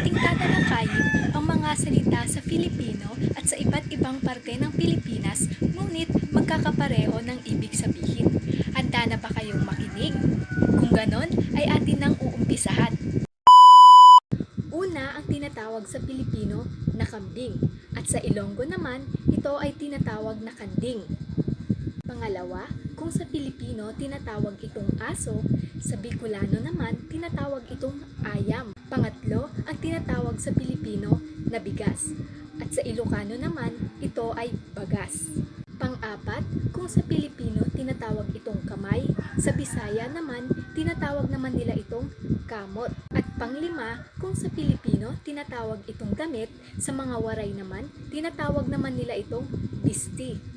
Ating tatalakayin ang mga salita sa Filipino at sa iba't ibang parte ng Pilipinas, ngunit magkakapareho ng ibig sabihin. Handa na ba kayong makinig? Kung ganon, ay atin nang uumpisahan. Una ang tinatawag sa Pilipino na kambing at sa Ilonggo naman, ito ay tinatawag na kanding. Pangalawa, kung sa Pilipino tinatawag itong aso, sa Bicolano naman tinatawag itong ayam. Pangatlo, ang tinatawag sa Pilipino na bigas. At sa Ilocano naman, ito ay bagas. Pang-apat, kung sa Pilipino tinatawag itong kamay, sa Bisaya naman tinatawag naman nila itong kamot. At panglima, kung sa Pilipino tinatawag itong damit, sa mga Waray naman tinatawag naman nila itong pisti.